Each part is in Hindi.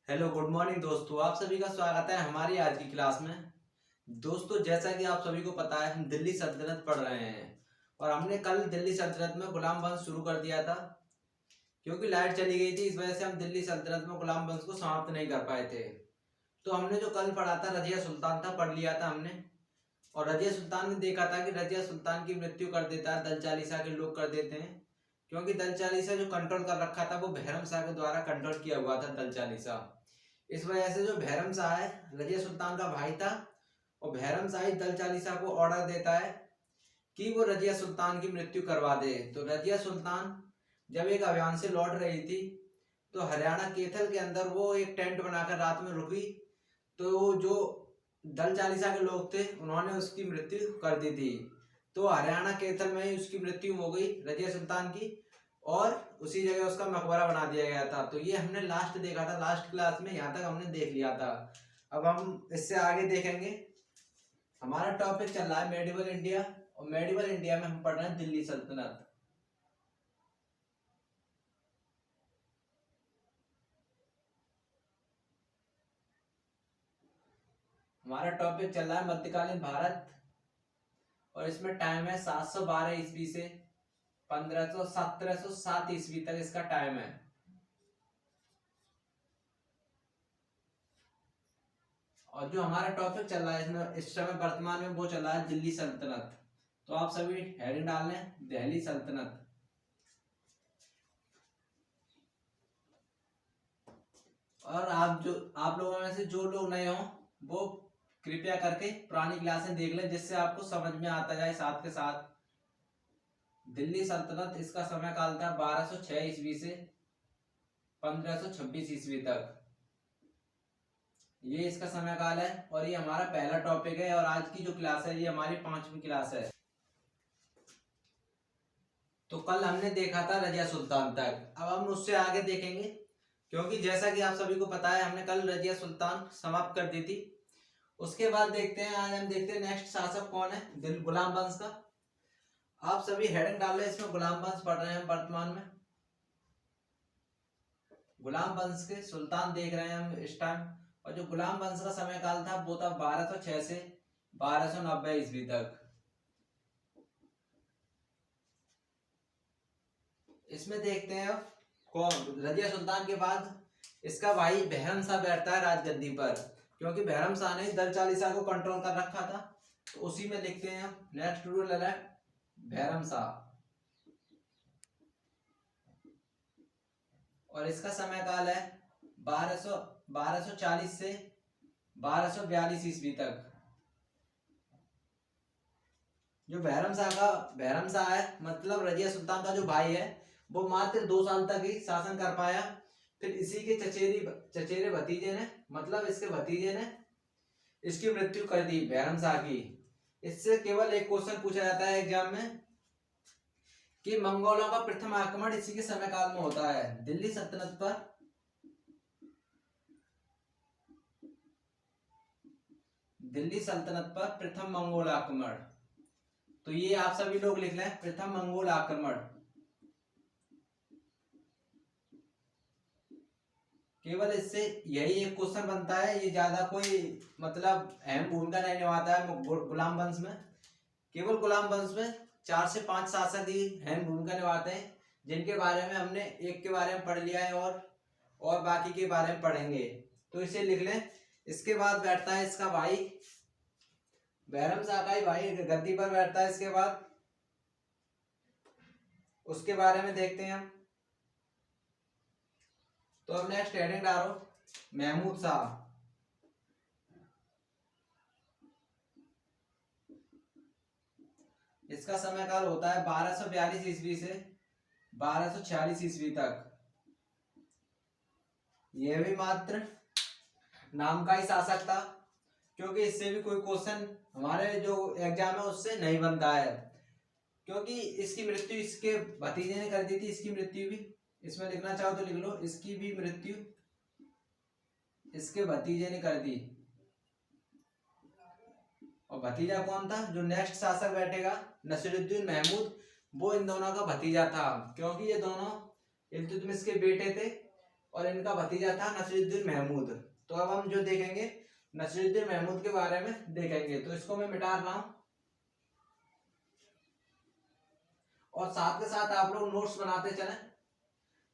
हेलो गुड मॉर्निंग दोस्तों, आप सभी का स्वागत है हमारी आज की क्लास में। दोस्तों, जैसा कि आप सभी को पता है, हम दिल्ली सल्तनत पढ़ रहे हैं और हमने कल दिल्ली सल्तनत में गुलाम वंश शुरू कर दिया था। क्योंकि लाइट चली गई थी, इस वजह से हम दिल्ली सल्तनत में गुलाम वंश को समाप्त नहीं कर पाए थे। तो हमने जो कल पढ़ा था रजिया सुल्तान था, पढ़ लिया था हमने। और रजिया सुल्तान ने देखा था कि रजिया सुल्तान की मृत्यु कर देता है, दल चालीसा के लोग कर देते हैं। क्योंकि दल चालीसा जो कंट्रोल कर रखा था वो बहरम शाह के द्वारा कंट्रोल किया हुआ था दल चालीसा। इस वजह से जो बहरम शाह है, रजिया सुल्तान का भाई था, और बहरम शाह दल चालीसा को ऑर्डर देता है कि वो रजिया सुल्तान की मृत्यु करवा दे। तो रजिया सुल्तान जब एक अभियान से लौट रही थी तो हरियाणा कैथल के अंदर वो एक टेंट बनाकर रात में रुकी। तो जो दल चालीसा के लोग थे उन्होंने उसकी मृत्यु कर दी थी। तो हरियाणा कैथल में ही उसकी मृत्यु हो गई रजिया सुल्तान की, और उसी जगह उसका मकबरा बना दिया गया था। तो ये हमने लास्ट देखा था, लास्ट क्लास में यहाँ तक हमने देख लिया था। अब हम इससे आगे देखेंगे। हमारा टॉपिक चल रहा है मेडिवल इंडिया, और मेडिवल इंडिया में हम पढ़ रहे हैं दिल्ली सल्तनत। हमारा टॉपिक चल रहा है मध्यकालीन भारत, और इसमें टाइम है 712 ईस्वी से 1707 ईस्वी तक इसका टाइम है। और जो हमारा टॉपिक चल रहा है इसमें इस समय वर्तमान में वो चल रहा है दिल्ली सल्तनत। तो आप सभी हेडिंग डाल लें, दिल्ली सल्तनत। और आप लोगों में से जो लोग नए हों वो कृपया करके पुरानी क्लासें देख लें, जिससे आपको समझ में आता जाए साथ के साथ। दिल्ली सल्तनत, इसका समय काल था 1206 ईस्वी से 1526 ईस्वी तक। ये इसका समय काल है, और ये हमारा पहला टॉपिक है। और आज की जो क्लास है ये हमारी 5वीं क्लास है। तो कल हमने देखा था रजिया सुल्तान तक, अब हम उससे आगे देखेंगे। क्योंकि जैसा कि आप सभी को पता है, हमने कल रजिया सुल्तान समाप्त कर दी थी। उसके बाद देखते हैं, आज हम देखते हैं नेक्स्ट शासक कौन है गुलाम वंश का। आप सभी हेडिंग डाल रहे, इसमें गुलाम वंश पढ़ रहे हैं वर्तमान में। गुलाम वंश के सुल्तान देख रहे हैं हम इस टाइम। और जो गुलाम वंश का समय काल था वो था 1206 से 1290 ईस्वी तक। इसमें देखते हैं कौन रजिया सुल्तान के बाद इसका भाई बहरम शाह बैठता है राजगद्दी पर। क्योंकि बहरम शाह ने दल चालीसा को कंट्रोल कर रखा था। तो उसी में देखते हैं नेक्स्ट रूलर है बहरम शाह, और इसका समय काल है 1240 से 1242 ईस्वी तक। जो बहरम शाह है, मतलब रजिया सुल्तान का जो भाई है, वो मात्र 2 साल तक ही शासन कर पाया। फिर इसी के चचेरे भतीजे ने, मतलब इसके भतीजे ने इसकी मृत्यु कर दी बहरम शाह की। इससे केवल एक क्वेश्चन पूछा जाता है एग्जाम में कि मंगोलों का प्रथम आक्रमण इसी के समय काल में होता है दिल्ली सल्तनत पर। दिल्ली सल्तनत पर प्रथम मंगोल आक्रमण, तो ये आप सभी लोग लिख लें, प्रथम मंगोल आक्रमण। केवल इससे यही एक क्वेश्चन बनता है, ये ज्यादा कोई मतलब अहम भूमिका नहीं निभाता है गुलाम वंश में। केवल गुलाम वंश में 4 से 5 शासक ही अहम भूमिका निभाते हैं, जिनके बारे में हमने एक के बारे में पढ़ लिया है, और बाकी के बारे में पढ़ेंगे। तो इसे लिख लें। इसके बाद बैठता है इसका भाई बहरम शाह का ही भाई गद्दी पर बैठता है। इसके बाद उसके बारे में देखते हैं हम। तो अब नेक्स्ट हेडिंग डालो, महमूद शाह। इसका समय काल होता है 1242 ईस्वी से 1246 ईस्वी तक। यह भी मात्र नाम का ही शासक था, क्योंकि इससे भी कोई क्वेश्चन हमारे जो एग्जाम है उससे नहीं बनता है। क्योंकि इसकी मृत्यु इसके भतीजे ने कर दी थी। इसकी मृत्यु भी इसमें लिखना चाहो तो लिख लो, इसकी भी मृत्यु इसके भतीजे ने कर दी। और भतीजा कौन था? जो नेक्स्ट शासक बैठेगा नसीरुद्दीन महमूद, वो इन दोनों का भतीजा था। क्योंकि ये दोनों इल्तुतमिश के बेटे थे, और इनका भतीजा था नसीरुद्दीन महमूद। तो अब हम जो देखेंगे नसीरुद्दीन महमूद के बारे में देखेंगे। तो इसको मैं मिटा रहा हूं और साथ के साथ आप लोग नोट्स बनाते चलें,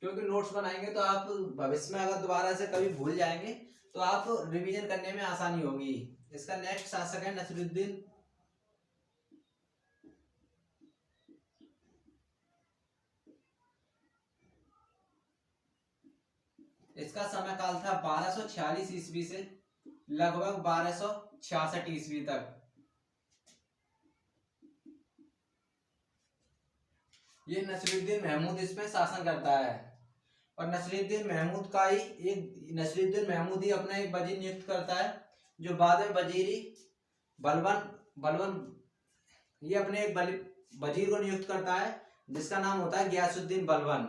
क्योंकि नोट्स बनाएंगे तो आप भविष्य में अगर दोबारा से कभी भूल जाएंगे तो आप रिवीजन करने में आसानी होगी। इसका नेक्स्ट शासक है नसीरुद्दीन। इसका समय काल था 1246 ईस्वी से लगभग 1266 ईस्वी तक। ये नसीरुद्दीन महमूद इसमें शासन करता है और नसीरुद्दीन महमूद ही अपना एक वजीर नियुक्त करता है, जो बाद में वजीरी बलबन ये अपने एक वजीर को नियुक्त करता है जिसका नाम होता है गयासुद्दीन बलबन।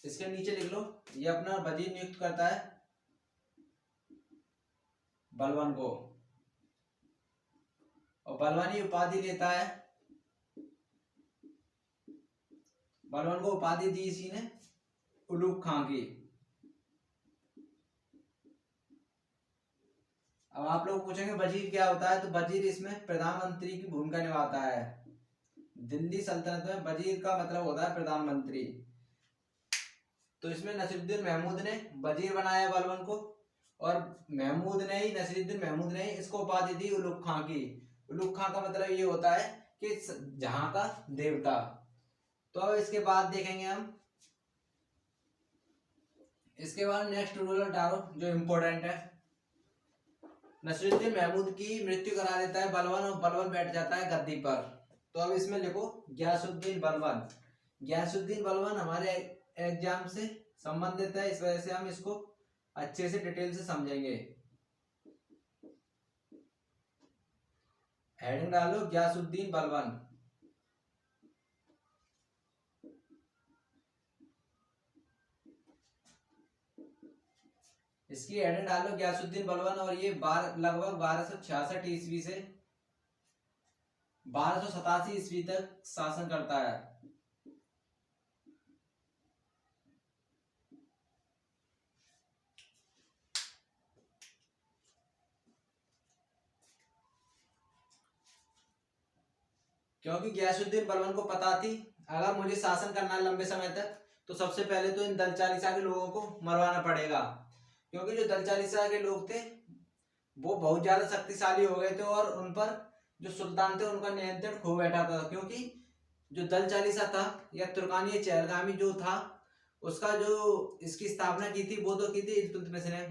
इसके नीचे लिख लो, ये अपना वजीर नियुक्त करता है बलबन को और बलबनी उपाधि लेता है। बलबन को उपाधि दी इसी ने उलूग खां की। अब आप लोग पूछेंगे वजीर क्या होता है, तो वजीर इसमें प्रधानमंत्री की भूमिका निभाता है। दिल्ली सल्तनत में वजीर का मतलब होता है प्रधानमंत्री। तो इसमें नसीरुद्दीन महमूद ने वजीर बनाया बलबन को और नसीरुद्दीन महमूद ने इसको उपाधि दी उलूग खां की। उलूग खां का मतलब ये होता है कि जहां का देवता। तो अब इसके बाद देखेंगे हम, इसके बाद नेक्स्ट रूलर डारो जो इम्पोर्टेंट है। नसीरुद्दीन महमूद की मृत्यु करा देता है बलबन और बलबन बैठ जाता है गद्दी पर। तो अब इसमें लिखो गयासुद्दीन बलबन। गयासुद्दीन बलबन हमारे एग्जाम से संबंधित है, इस वजह से हम इसको अच्छे से डिटेल से समझेंगे। हेडिंग डालो गयासुद्दीन बलबन। इसकी हेडिंग डालो गयासुद्दीन बलबन और ये लगभग 1266 ईस्वी से 1287 ईस्वी तक शासन करता है। क्योंकि गयासुद्दीन बलबन को पता थी अगर मुझे शासन करना है लंबे समय तक तो सबसे पहले तो इन दल चालीसा के लोगों को मरवाना पड़ेगा, क्योंकि जो दल चालीसा के लोग थे वो बहुत ज्यादा शक्तिशाली हो गए थे और उन पर जो सुल्तान थे उनका नियंत्रण खो बैठा था। क्योंकि जो दल चालीसा था या तुर्कानी चहलगामी जो था उसका जो इसकी स्थापना की थी वो तो की थी इल्तुतमिश ने।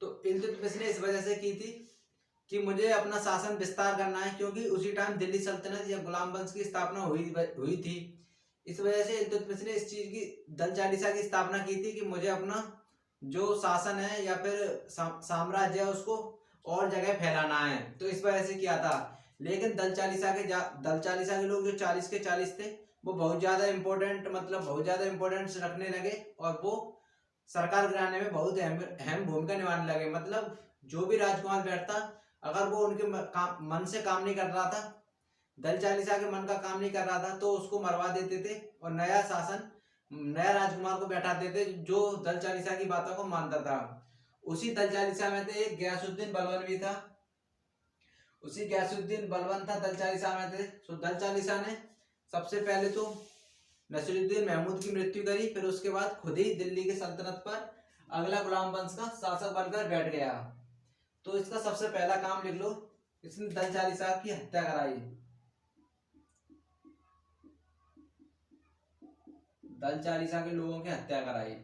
तो इल्तुतमिश ने इस वजह से की थी कि मुझे अपना शासन विस्तार करना है, क्योंकि उसी टाइम दिल्ली सल्तनत या गुलाम वंश की स्थापना हुई थी। इस वजह से इल्तुतमिश ने इस चीज की दल चालीसा की स्थापना की थी कि मुझे अपना जो शासन है या फिर साम्राज्य है उसको और जगह फैलाना है। तो इस वजह से किया था। लेकिन दल चालीसा के लोग जो 40 के 40 थे वो बहुत ज्यादा इम्पोर्टेंस रखने लगे और वो सरकार गिराने में बहुत अहम भूमिका निभाने लगे। मतलब जो भी राजकुमार बैठता अगर वो उनके मन से काम नहीं कर रहा था, दल चालीसा के मन का काम नहीं कर रहा था, तो उसको मरवा देते थे और नया राजकुमार को बैठाते थे जो दल चालीसा की बातों को मानता था। उसी दल चालीसा में थे एक गयासुद्दीन बलबन भी था। उसी गयासुद्दीन बलबन था दल चालीसा में थे। तो दल चालीसा ने सबसे पहले तो नसीरुद्दीन महमूद की मृत्यु करी, फिर उसके बाद खुद ही दिल्ली के सल्तनत पर अगला गुलाम वंश का शासक बनकर बैठ गया। तो इसका सबसे पहला काम लिख लो, इसने दल चालीसा की हत्या कराई। दल चालीसा के लोगों की हत्या कराई।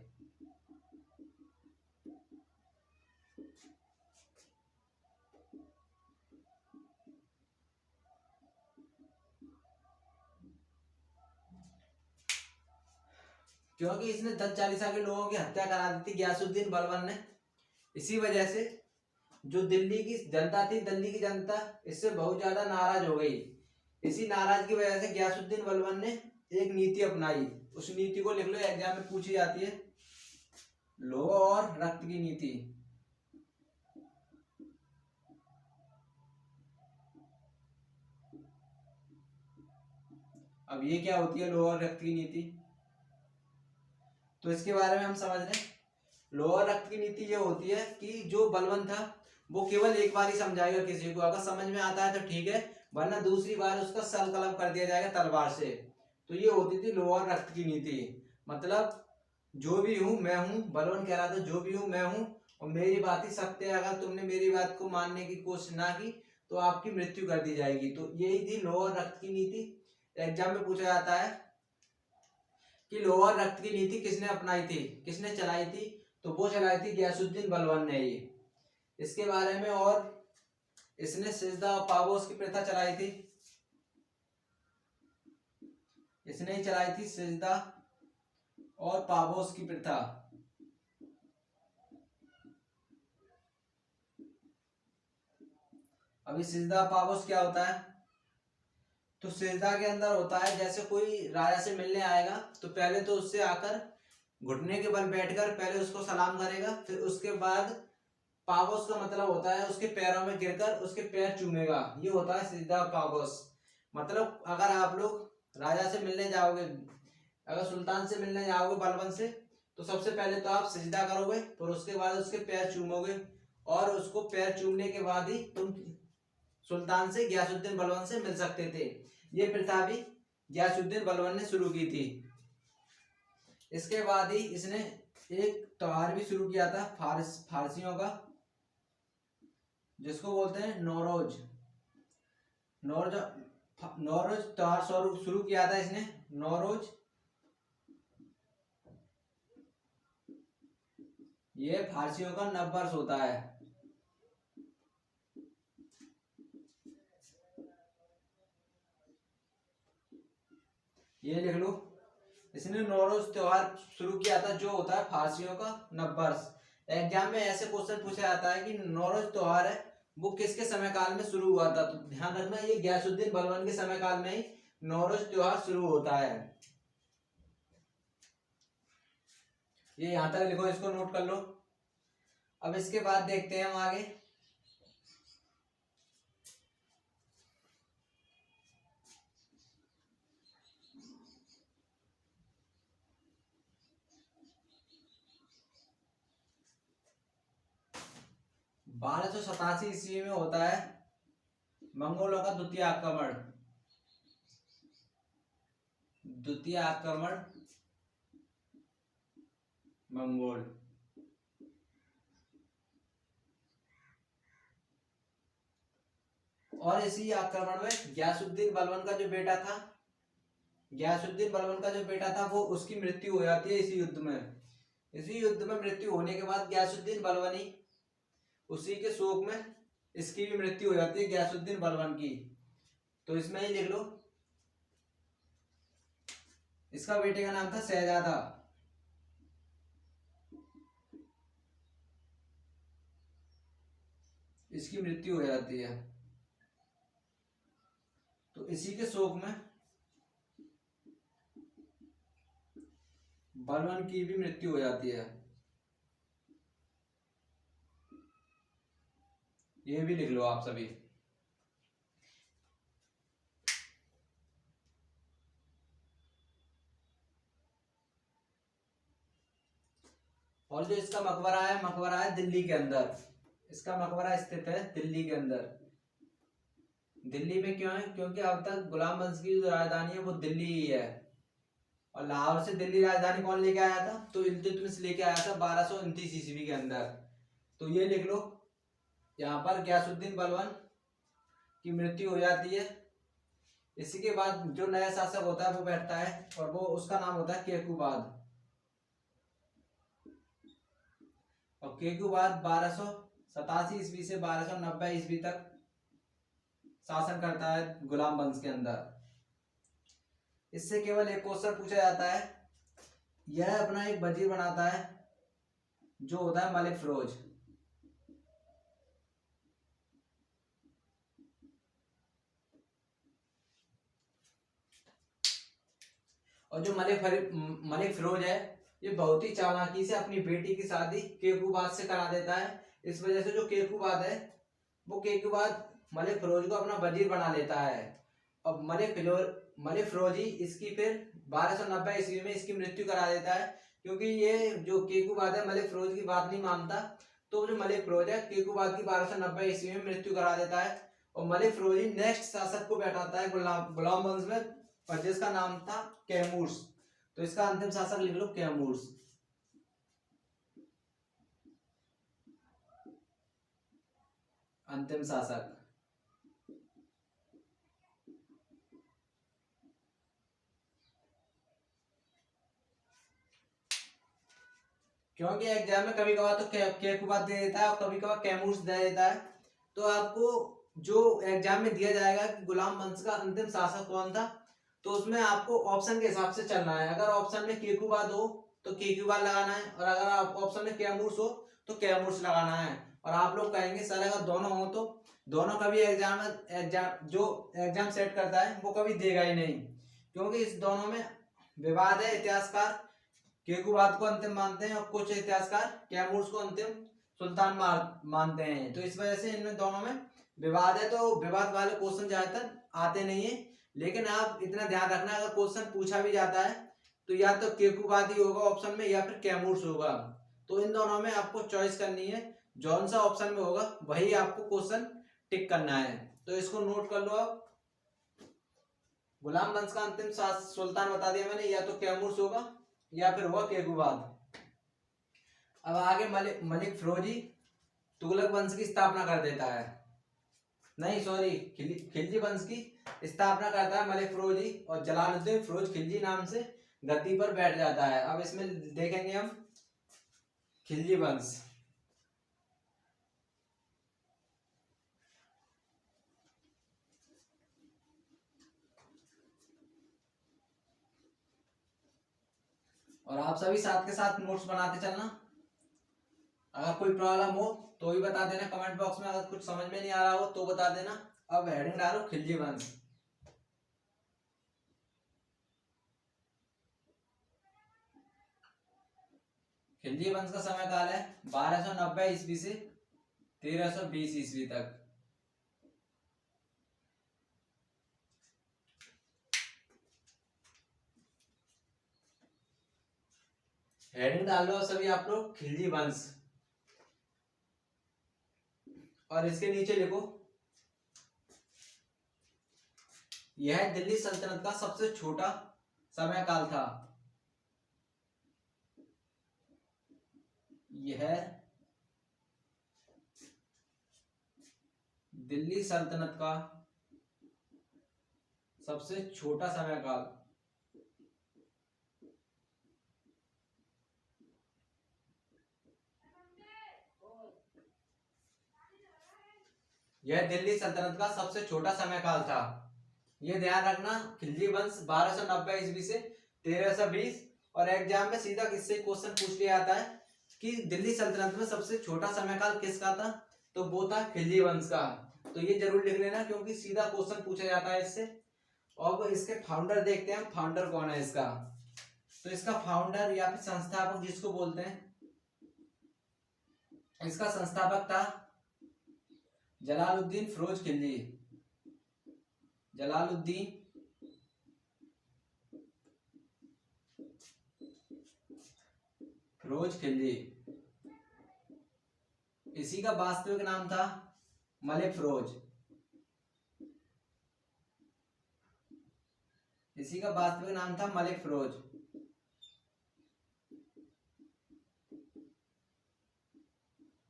क्योंकि इसने दल चालीसा के लोगों की हत्या करा दी थी गयासुद्दीन बलबन ने, इसी वजह से जो दिल्ली की जनता इससे बहुत ज्यादा नाराज हो गई। इसी नाराज की वजह से गयासुद्दीन बलबन ने एक नीति अपनाई। उस नीति को लिख लो, एग्जाम में पूछी जाती है, लोहा और रक्त की नीति। अब ये क्या होती है लोहा और रक्त की नीति? तो इसके बारे में हम समझ रहे हैं। लोअर रक्त की नीति ये होती है कि जो बलवान था वो केवल एक बार ही समझाएगा किसी को, अगर समझ में आता है तो ठीक है, वरना दूसरी बार उसका सर कलम कर दिया जाएगा तलवार से। तो ये होती थी लोअर रक्त की नीति। मतलब जो भी हूँ मैं हूँ, बलवान कह रहा था जो भी हूँ मैं हूँ और मेरी बात ही सत्य है, अगर तुमने मेरी बात को मानने की कोशिश ना की तो आपकी मृत्यु कर दी जाएगी। तो यही थी लोअर रक्त की नीति। एग्जाम में पूछा जाता है कि लोअर रक्त की नीति किसने अपनाई थी, किसने चलाई थी, तो वो चलाई थी गयासुद्दीन बलवान ने ये। इसके बारे में, और इसने सिजदा और पाबोस की प्रथा चलाई थी, इसने ही चलाई थी सिजदा और पाबोस की प्रथा। अभी सिजदा पाबोस क्या होता है, तो सिजदा के अंदर होता है जैसे कोई राजा से मिलने आएगा तो पहले तो उससे आकर घुटने के बल बैठकर पहले उसको सलाम करेगा, फिर उसके बाद पागोस का मतलब होता है उसके पैरों में गिरकर उसके पैर चूमेगा, ये होता है सिजदा पागोस। मतलब अगर आप लोग राजा से मिलने जाओगे, अगर सुल्तान से मिलने जाओगे बलबन से, तो सबसे पहले तो आप सिजदा करोगे, फिर उसके बाद उसके पैर चूमोगे, और उसको पैर चूमने के बाद ही तुम सुल्तान से गयासुद्दीन बलबन से मिल सकते थे। ये प्रथा भी गयासुद्दीन बलबन ने शुरू की थी। इसके बाद ही इसने एक त्योहार भी शुरू किया था फारसियों का, जिसको बोलते हैं नौरोज। नौरोज त्योहार शुरू किया था इसने, नौरोज। ये फारसियों का नव वर्ष होता है। ये लिख लो, इसने नौरोज त्योहार शुरू किया था जो होता है फारसियों का नव वर्ष। एग्जाम में ऐसे क्वेश्चन पूछा जाता है कि नौरोज त्योहार है वो किसके समय काल में शुरू हुआ था, तो ध्यान रखना ये गयासुद्दीन बलबन के समय काल में ही नौरोज त्योहार शुरू होता है। ये यहां तक लिखो, इसको नोट कर लो। अब इसके बाद देखते हैं हम आगे। बारह सौ सतासी ईस्वी में होता है मंगोलों का द्वितीय आक्रमण। द्वितीय आक्रमण मंगोल। और इसी आक्रमण में गयासुद्दीन बलबन का जो बेटा था, गयासुद्दीन बलबन का जो बेटा था वो उसकी मृत्यु हो जाती है इसी युद्ध में। इसी युद्ध में मृत्यु होने के बाद गयासुद्दीन बलबनी, उसी के शोक में इसकी भी मृत्यु हो जाती है गयासुद्दीन बलबन की। तो इसमें ही लिख लो, इसका बेटे का नाम था शहजादा। इसकी मृत्यु हो जाती है, तो इसी के शोक में बलबन की भी मृत्यु हो जाती है। ये भी लिख लो आप सभी। और जो इसका मकबरा है दिल्ली के अंदर। इसका मकबरा स्थित है दिल्ली के अंदर। दिल्ली में क्यों है, क्योंकि अब तक गुलाम वंश की जो राजधानी है वो दिल्ली ही है। और लाहौर से दिल्ली राजधानी कौन लेके आया था, तो इल्तुतमिश लेके आया था 1229 ईस्वी के अंदर। तो ये लिख लो, यहाँ पर गयासुद्दीन बलबन की मृत्यु हो जाती है। इसी के बाद जो नया शासक होता है वो बैठता है, और वो उसका नाम होता है केकुबाद। और केकुबाद 1287 ईस्वी से 1290 ईस्वी तक शासन करता है गुलाम वंश के अंदर। इससे केवल एक क्वेश्चन पूछा जाता है, यह अपना एक वजीर बनाता है जो होता है मलिक फिरोज। और जो मलिक फिरोज है ये बहुत ही चालाकी से अपनी बेटी की शादी केकुबाद से करा देता है। इस वजह से जो केकुबाद है वो केकुबाद मलिक फिरोज को अपना वजीर बना लेता है। अब मलिक फिरोज ही इसकी फिर 1290 ईस्वी में इसकी मृत्यु करा देता है, क्योंकि ये जो केकूबाद है मलिक फिरोज की बात नहीं मानता, तो जो मलिक फिरोज है केकूबाद की 1290 ईस्वी में मृत्यु करा देता है और मलिक फिरोज ही नेक्स्ट शासक को बैठाता है गुलाम वंश में, और जिसका नाम था कैमूर्स। तो इसका अंतिम शासक लिख लो कैमूर्स। अंतिम शासक। क्योंकि एग्जाम में कभी कभार तो केकूबाद दे देता है और कभी कभार कैमूर्स दे देता है, तो आपको जो एग्जाम में दिया जाएगा कि गुलाम वंश का अंतिम शासक कौन था, तो उसमें आपको ऑप्शन के हिसाब से चलना है। अगर ऑप्शन में केकूबाद हो तो केकूबाद लगाना है, और अगर आप ऑप्शन में कैमूर्स हो तो कैमूर्स लगाना है। और आप लोग कहेंगे सर अगर दोनों हो तो दोनों कभी एग्जाम जो एग्जाम सेट करता है वो कभी देगा ही नहीं, क्योंकि इस दोनों में विवाद है। इतिहासकार केकूबाद को अंतिम मानते हैं और कुछ इतिहासकार कैमूर्स को अंतिम सुल्तान मानते हैं। तो इस वजह से इनमें दोनों में विवाद है, तो विवाद वाले क्वेश्चन ज्यादातर आते नहीं है। लेकिन आप इतना ध्यान रखना, अगर क्वेश्चन पूछा भी जाता है तो या तो केकूबाद ही होगा ऑप्शन में या फिर कैमूर्स होगा। तो इन दोनों में आपको चॉइस करनी है, जौन सा ऑप्शन में होगा वही आपको क्वेश्चन टिक करना है। तो इसको नोट कर लो आप। गुलाम वंश का अंतिम सुल्तान बता दिया मैंने, या तो कैमूर्स होगा या फिर होगा केकूबाद। अब आगे मलिक फिरोजी तुगलक वंश की स्थापना कर देता है, नहीं सॉरी खिलजी वंश की स्थापना करता है मलिक फिरोजी, और जलालुद्दीन फिरोज खिलजी नाम से गद्दी पर बैठ जाता है। अब इसमें देखेंगे हम खिलजी वंश। और आप सभी साथ के साथ नोट्स बनाते चलना। अगर कोई प्रॉब्लम हो तो भी बता देना कमेंट बॉक्स में, अगर कुछ समझ में नहीं आ रहा हो तो बता देना। अब हेडिंग डालो खिलजी वंश। खिलजी वंश का समय काल है 1290 ईस्वी से 1320 ईस्वी तक। हेडिंग डाल लो सभी आप लोग खिलजी वंश, और इसके नीचे लिखो यह दिल्ली सल्तनत का सबसे छोटा समय काल था। यह दिल्ली सल्तनत का सबसे छोटा समय काल। यह दिल्ली सल्तनत का सबसे छोटा समय काल था। यह ध्यान रखना, खिलजी वंश 1290 ईस्वी से 1320। और एग्जाम में सीधा किससे क्वेश्चन पूछ लिया जाता है कि दिल्ली सल्तनत में सबसे छोटा समय काल किसका था, तो वो था खिलजी वंश का। तो ये जरूर लिख लेना, क्योंकि सीधा क्वेश्चन पूछा जाता है इससे। और इसके फाउंडर देखते हैं, फाउंडर कौन है इसका। तो इसका फाउंडर या फिर संस्थापक जिसको बोलते हैं, इसका संस्थापक था जलालुद्दीन फिरोज खिलजी। जलालुद्दीन फिरोज खिलजी। इसी का वास्तविक नाम था मलिक फिरोज। इसी का वास्तविक नाम था मलिक फिरोज।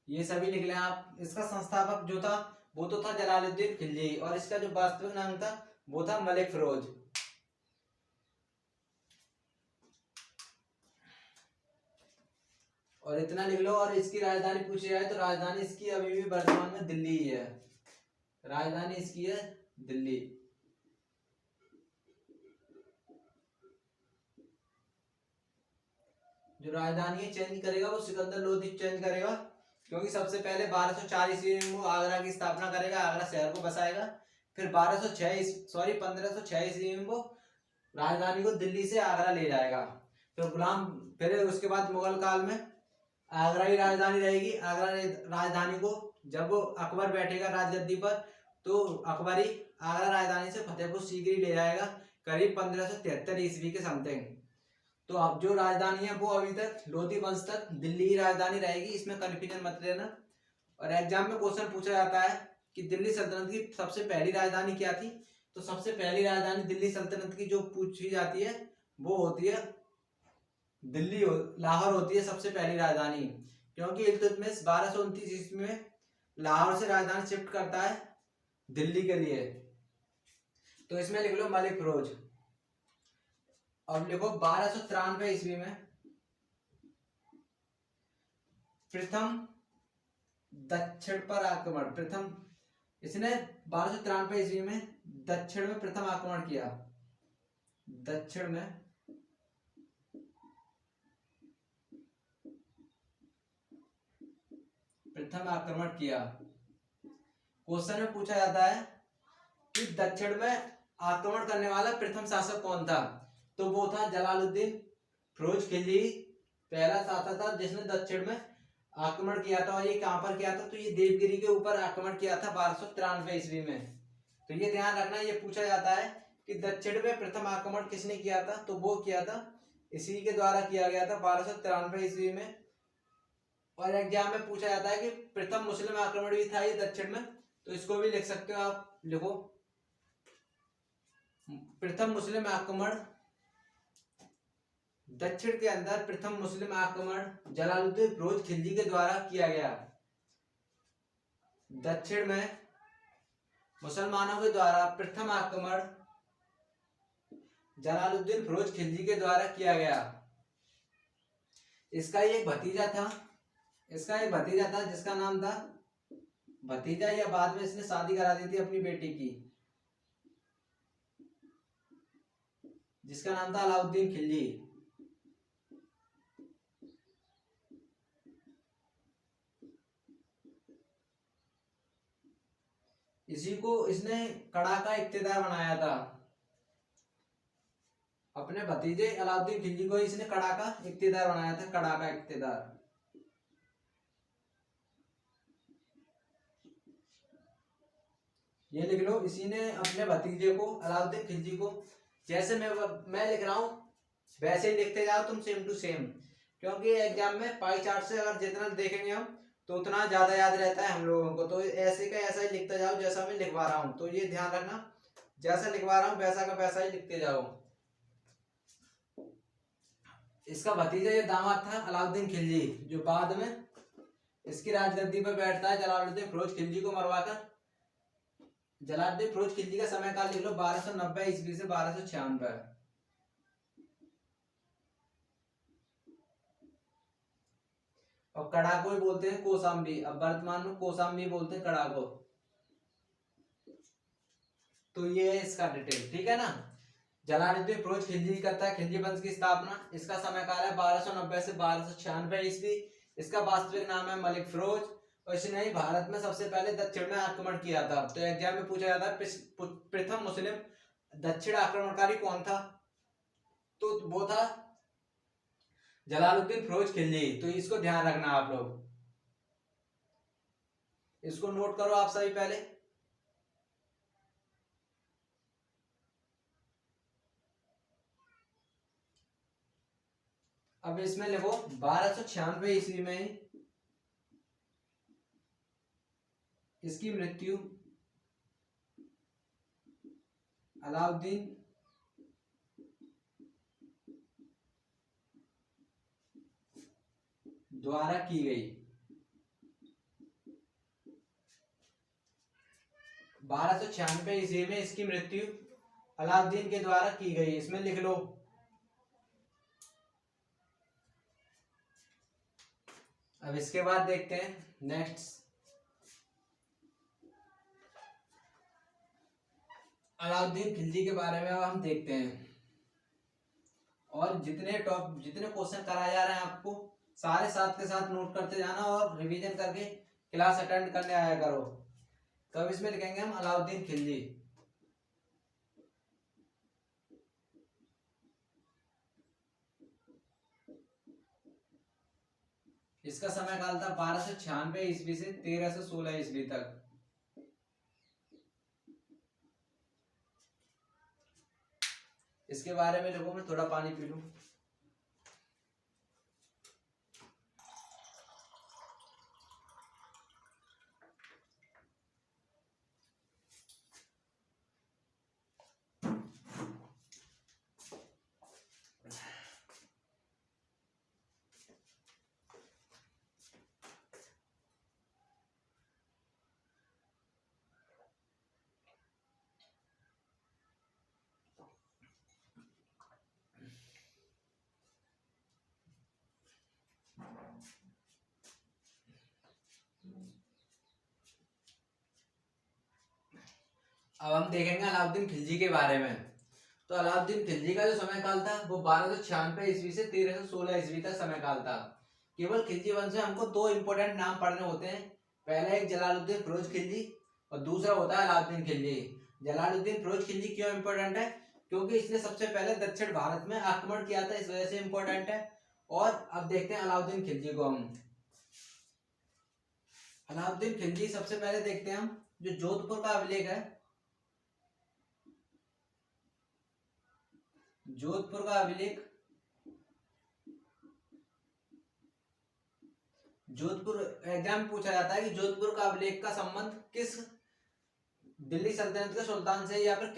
ये सभी लिख लें आप। इसका संस्थापक जो था वो तो था जलालुद्दीन खिलजी, और इसका जो वास्तविक नाम था वो था मलिक फिरोज। और इतना लिख लो। और इसकी राजधानी पूछी जाए तो राजधानी इसकी अभी भी वर्तमान में दिल्ली ही है। राजधानी इसकी है दिल्ली। जो राजधानी चेंज करेगा वो सिकंदर लोधी चेंज करेगा, क्योंकि सबसे पहले 1204 ईस्वी में वो आगरा की स्थापना करेगा, आगरा शहर को बसाएगा। फिर 1506 ईस्वी में वो राजधानी को दिल्ली से आगरा ले जाएगा। फिर उसके बाद मुगल काल में आगरा ही राजधानी रहेगी। आगरा राजधानी को जब वो अकबर बैठेगा राजगद्दी पर, तो अकबर ही आगरा राजधानी से फतेहपुर सीकरी ले जाएगा करीब 1573 ईस्वी के समथिंग। तो अब जो राजधानी है वो अभी तक लोधी वंश तक दिल्ली ही राजधानी रहेगी, इसमें कंफ्यूजन मत लेना। और एग्जाम में क्वेश्चन पूछा जाता है कि दिल्ली सल्तनत की सबसे पहली राजधानी क्या थी। तो सबसे पहली राजधानी दिल्ली सल्तनत की जो पूछी जाती है वो होती है दिल्ली, लाहौर होती है सबसे पहली राजधानी, क्योंकि इल्तुतमिश 1229 ईस्वी में लाहौर से राजधानी शिफ्ट करता है दिल्ली के लिए। तो इसमें लिख लो मलिक फिरोज। अब लिखो 1293 ईस्वी में प्रथम दक्षिण पर आक्रमण, इसने 1293 ईस्वी में दक्षिण में प्रथम आक्रमण किया, दक्षिण में प्रथम आक्रमण किया। क्वेश्चन में पूछा जाता है कि दक्षिण में आक्रमण करने वाला प्रथम शासक कौन था। तो वो था जलालुद्दीन फिरोज खिलजी, पहला शासक था जिसने दक्षिण में आक्रमण किया था। और ये कहां पर किया था, तो ये देवगिरी के ऊपर आक्रमण किया था 1293 ईस्वी में। तो ये ध्यान रखना, ये पूछा जाता है कि दक्षिण में प्रथम आक्रमण किसने किया था, तो वो किया था इसी के द्वारा किया गया था 1293 ईस्वी में। और एग्जाम में पूछा जाता है कि प्रथम मुस्लिम आक्रमण भी था ये दक्षिण में, तो इसको भी लिख सकते हो आप। लिखो प्रथम मुस्लिम आक्रमण, दक्षिण के अंदर प्रथम मुस्लिम आक्रमण जलालुद्दीन फिरोज खिलजी के द्वारा किया गया। दक्षिण में मुसलमानों के द्वारा प्रथम आक्रमण जलालुद्दीन फिरोज खिलजी के द्वारा किया गया। इसका एक भतीजा था, जिसका नाम था भतीजा, या बाद में इसने शादी करा दी थी अपनी बेटी की, जिसका नाम था अलाउद्दीन खिलजी। इसी को इसने कड़ा का इक्तेदार बनाया था, अपने भतीजे अलाउद्दीन खिलजी को इसने कड़ा का इक्तेदार बनाया था, कड़ा का इक्तेदार। ये लिख लो, इसी ने अपने भतीजे को अलाउद्दीन खिलजी को, जैसे मैं लिख रहा हूं वैसे ही लिखते जाओ तुम, सेम टू सेम, क्योंकि एग्जाम में पाई चार्ट से अगर जितना देखेंगे हम तो उतना ज्यादा याद रहता है हम लोगों को। तो ऐसे का ऐसा ही लिखते जाओ जैसा मैं लिखवा रहा हूं, तो ये ध्यान रखना, जैसा लिखवा रहा हूं वैसा का वैसा ही लिखते जाओ। इसका भतीजा ये दामाद था अलाउद्दीन खिलजी, जो बाद में इसकी राजगद्दी पर बैठता है जलालुद्दीन फिरोज खिलजी को मरवाकर। जलालुद्दीन फिरोज खिलजी का समय काल लिख लो 1290 ईस्वी से 1296। और कड़ा को ही बोलते हैं कोसाम्बी, अब वर्तमान में कोसाम्बी बोलते हैं कड़ा को। तो ये है इसका डिटेल, ठीक है ना। जलालुद्दीन फिरोज खिलजी करता है खिलजी वंश की स्थापना। इसका समय काल है 1290 से 1296 ईस्वी। इसका वास्तविक नाम है मलिक फिरोज, और इसने ही भारत में सबसे पहले दक्षिण में आक्रमण किया था। तो एग्जाम में पूछा जाता है प्रथम मुस्लिम दक्षिण आक्रमणकारी कौन था, तो वो था जलालुद्दीन फिरोज खिलजी। तो इसको ध्यान रखना आप लोग, इसको नोट करो आप सभी पहले। अब इसमें लिखो 1296 ईस्वी में इसकी मृत्यु अलाउद्दीन द्वारा की गई। 1296 ईस्वी में इसकी मृत्यु अलाउद्दीन के द्वारा की गई, इसमें लिख लो। अब इसके बाद देखते हैं नेक्स्ट, अलाउद्दीन खिलजी के बारे में अब हम देखते हैं। और जितने क्वेश्चन कराए जा रहे हैं आपको सारे साथ के साथ नोट करते जाना और रिवीजन करके क्लास अटेंड करने आया करो। तो अब इसमें लिखेंगे हम अलाउद्दीन खिलजी। इसका समय काल था 1296 ईस्वी से 1316 ईस्वी तक। इसके बारे में लिखो, मैं थोड़ा पानी पी लूं। अब हम देखेंगे अलाउद्दीन खिलजी के बारे में। तो अलाउद्दीन खिलजी का जो समय काल था वो 1296 ईस्वी से 1316 ईस्वी तक समय काल था। केवल खिलजी वंश में हमको दो इंपोर्टेंट नाम पढ़ने होते हैं। पहला एक जलालुद्दीन फिरोज खिलजी और दूसरा होता है अलाउद्दीन खिलजी। जलालुद्दीन फिरोज खिलजी क्यों इंपोर्टेंट है? क्योंकि इसने सबसे पहले दक्षिण भारत में आक्रमण किया था, इस वजह से इंपोर्टेंट है। और अब देखते हैं अलाउद्दीन खिलजी को हम। अलाउद्दीन खिलजी सबसे पहले देखते हैं हम जो जोधपुर का अभिलेख है। जोधपुर का अभिलेख, जोधपुर एग्जाम पूछा जाता है कि जोधपुर का अभिलेख का संबंध किस दिल्ली सल्तनत के सुल्तान से या फिर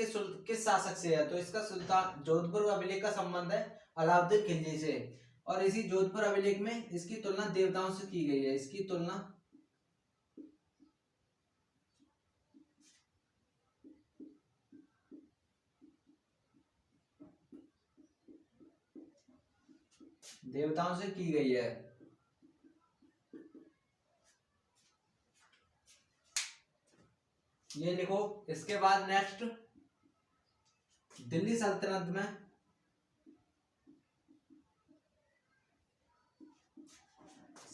किस शासक से है। तो इसका सुल्तान जोधपुर अभिलेख का संबंध है अलाउद्दीन खिलजी से। और इसी जोधपुर अभिलेख में इसकी तुलना देवताओं से की गई है। इसकी तुलना देवताओं से की गई है। ये लिखो। इसके बाद नेक्स्ट, दिल्ली सल्तनत में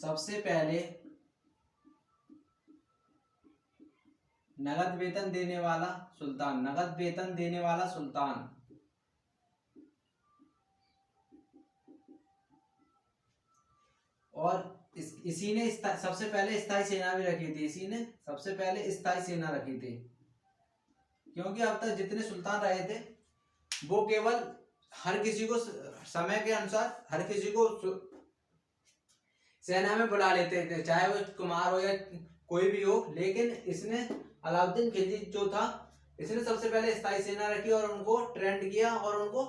सबसे पहले नगद वेतन देने वाला सुल्तान, नगद वेतन देने वाला सुल्तान और इसी ने सबसे पहले स्थायी सेना भी रखी थी। इसी ने सबसे पहले स्थायी सेना रखी थी, क्योंकि अब तक जितने सुल्तान रहे थे वो केवल हर किसी को समय के अनुसार हर किसी को सेना में बुला लेते थे, चाहे वो कुमार हो या कोई भी हो। लेकिन इसने अलाउद्दीन खिलजी जो था, इसने सबसे पहले स्थायी सेना रखी और उनको ट्रेंड किया और उनको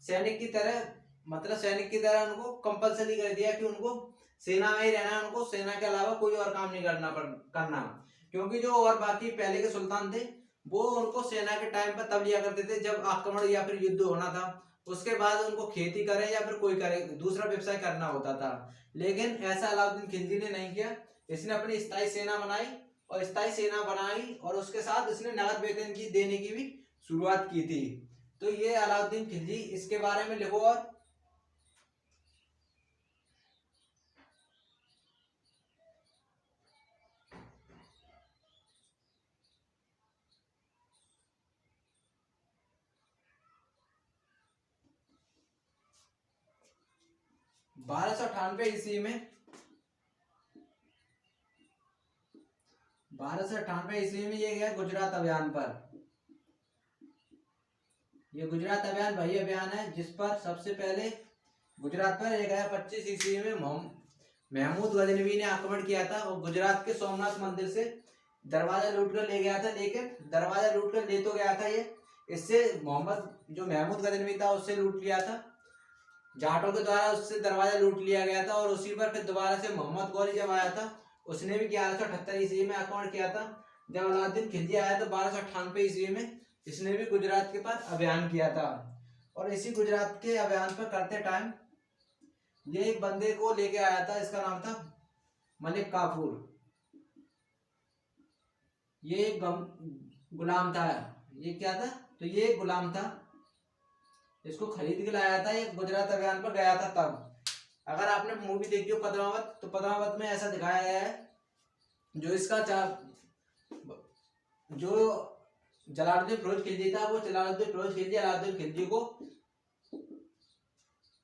सैनिक की तरह, मतलब सैनिक की तरह उनको कंपलसरी कर दिया कि उनको सेना में ही रहना, उनको सेना के अलावा कोई और काम नहीं करना। क्योंकि जो और बाकी पहले के सुल्तान थे वो उनको सेना के टाइम पर तब लिया करते थे जब आक्रमण या फिर युद्ध होना था। उसके बाद उनको खेती करे या फिर कोई करे, दूसरा व्यवसाय करना होता था। लेकिन ऐसा अलाउद्दीन खिलजी ने नहीं किया। इसने अपनी स्थायी सेना बनाई और स्थायी सेना बनाई और उसके साथ इसने नगद वेतन की देने की भी शुरुआत की थी। तो ये अलाउद्दीन खिलजी, इसके बारे में लिखो। और बारह सौ अठानवे ईस्वी में 1298 ईस्वी में ये गया गुजरात अभियान पर। ये गुजरात अभियान वही अभियान है जिस पर सबसे पहले गुजरात पर ये गया 25 ईस्वी में महमूद गजनवी ने आक्रमण किया था और गुजरात के सोमनाथ मंदिर से दरवाजा लूट कर ले गया था। लेकिन दरवाजा लूट कर ले तो गया था ये, इससे महमूद गजनवी था उससे लूट लिया था। जाटों के द्वारा उससे दरवाजा लूट लिया गया था और उसी पर फिर दोबारा से मोहम्मद गौरी जब आया था उसने भी 1178 ईस्वी में आक्रमण किया था। जब अलाउद्दीन खिलजी आया तो 1298 ईस्वी में इसने भी गुजरात के पास अभियान किया था। और इसी गुजरात के अभियान पर करते टाइम ये एक बंदे को लेके आया था, इसका नाम था मलिक काफूर। ये एक गुलाम था। ये क्या था? तो ये एक गुलाम था, इसको खरीद के लाया था। ये गुजरात अभियान पर गया था तब। अगर आपने मूवी देखी हो पद्मावत, तो पद्मावत में ऐसा दिखाया गया है। जो इसका जो जलालुद्दीन फिरोज खिलजी था वो जलालुद्दीन फिरोज खिलजी अलाउद्दीन खिलजी को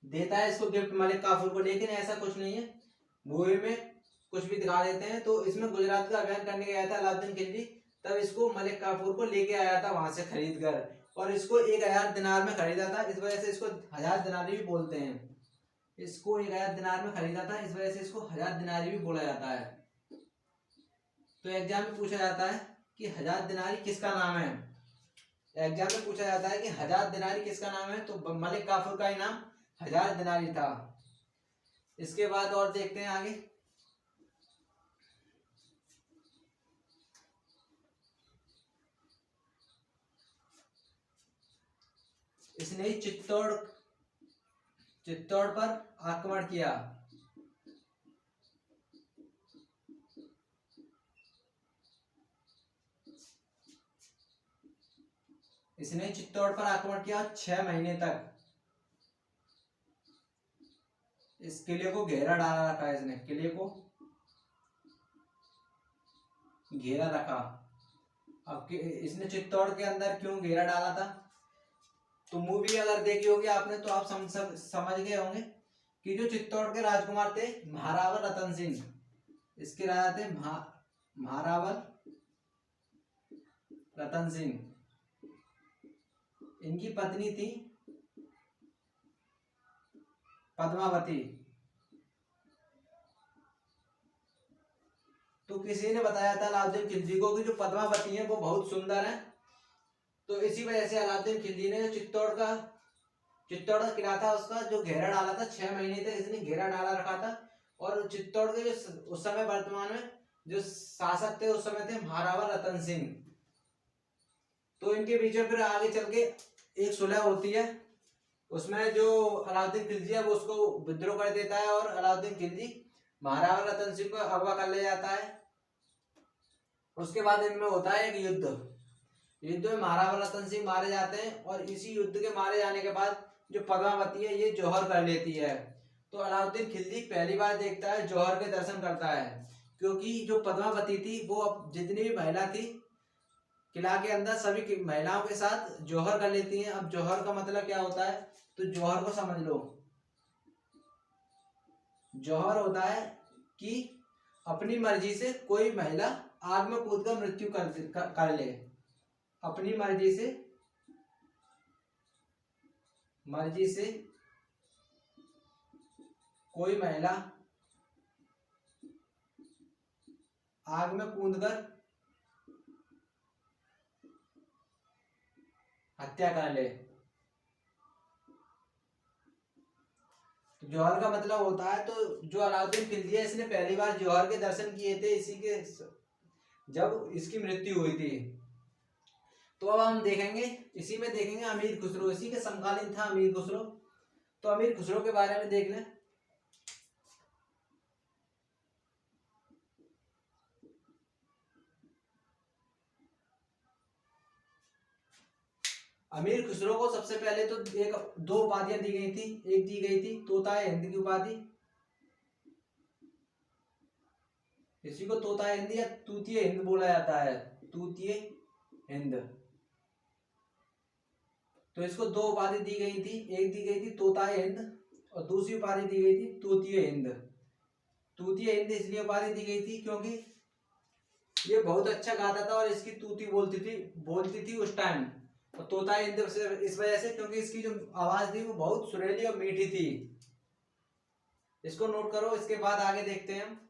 देता है इसको गिफ्ट, मलिक काफूर को। लेकिन ऐसा कुछ नहीं है, मूवी में कुछ भी दिखा देते हैं। तो इसमें गुजरात का अभियान करने गया था अलाउद्दीन खिलजी, तब इसको मलिक काफूर को लेके आया था वहां से खरीद कर, और इसको 1000 दिनार में खरीदा था। इस वजह से इसको 1000 दिनारी भी बोलते हैं। इसको 1000 दिनार में खरीदा था, इस वजह से इसको 1000 दिनारी भी बोला जाता है। तो एग्जाम में पूछा जाता है कि 1000 दिनारी किसका नाम है। एग्जाम में पूछा जाता है कि 1000 दिनारी किसका नाम है, तो मलिक काफूर का ही नाम 1000 दिनारी था। इसके बाद और देखते हैं आगे। इसने चित्तौड़ पर आक्रमण किया। इसने चित्तौड़ पर आक्रमण किया 6 महीने तक इस किले को घेरा डाला रखा है। इसने किले को घेरा रखा। अब इसने चित्तौड़ के अंदर क्यों घेरा डाला था? तो मूवी अगर देखी होगी आपने तो आप समझ गए होंगे कि जो चित्तौड़ के राजकुमार थे महारावल रतन सिंह, इसके राजा थे महारावल रतन सिंह। इनकी पत्नी थी पद्मावती। तो किसी ने बताया था अलाउद्दीन खिलजी को कि जो पद्मावती है वो बहुत सुंदर है। तो इसी वजह से अलाउद्दीन खिलजी ने जो चित्तौड़ का किला था उसका जो घेरा डाला था, 6 महीने तक इसने घेरा डाला रखा था। और चित्तौड़ के जो उस समय वर्तमान में जो शासक थे उस समय थे महारावल रतन सिंह। तो इनके बीच में फिर आगे चल के एक सुलह होती है। उसमें जो अलाउद्दीन खिलजी है वो उसको विद्रोह कर देता है और अलाउद्दीन खिलजी महारावल रतन सिंह को अगवा कर ले जाता है। उसके बाद इनमें होता है एक युद्ध में महारावल रतन सिंह मारे जाते हैं। और इसी युद्ध के मारे जाने के बाद जो पद्मावती है ये जौहर कर लेती है। तो अलाउद्दीन खिलजी पहली बार देखता है, जौहर के दर्शन करता है, क्योंकि जो पद्मावती थी वो अब जितनी भी महिला थी किला के अंदर सभी महिलाओं के साथ जौहर कर लेती हैं। अब जौहर का मतलब क्या होता है? तो जौहर को समझ लो। जौहर होता है कि अपनी मर्जी से कोई महिला आग में कूदकर मृत्यु कर ले। अपनी मर्जी से कोई महिला आग में कूदकर हत्या कर ले। तो जौहर का मतलब होता है, तो जो अलाउद्दीन खिलजी है इसने पहली बार जौहर के दर्शन किए थे इसी के जब इसकी मृत्यु हुई थी। तो अब हम देखेंगे, इसी में देखेंगे अमीर खुसरो। इसी के समकालीन था अमीर खुसरो। तो अमीर खुसरो के बारे में देख लें। अमीर खुसरो को सबसे पहले तो दो उपाधियां दी गई थी। एक दी गई थी तोताए हिंद की उपाधि। इसी को तोताए हिंद या तूतीय हिंद बोला जाता है, तूतीय हिंद। तो इसको दो उपाधि दी गई थी। एक दी गई थी तोताए हिंद और दूसरी उपाधि दी गई थी तूतीय हिंद। तूतीय हिंद इसलिए उपाधि दी गई थी क्योंकि ये बहुत अच्छा गाता था और इसकी तूती बोलती थी उस टाइम। और तोताए हिंद इस वजह से क्योंकि इसकी जो आवाज थी वो बहुत सुरीली और मीठी थी। इसको नोट करो। इसके बाद आगे देखते हैं हम।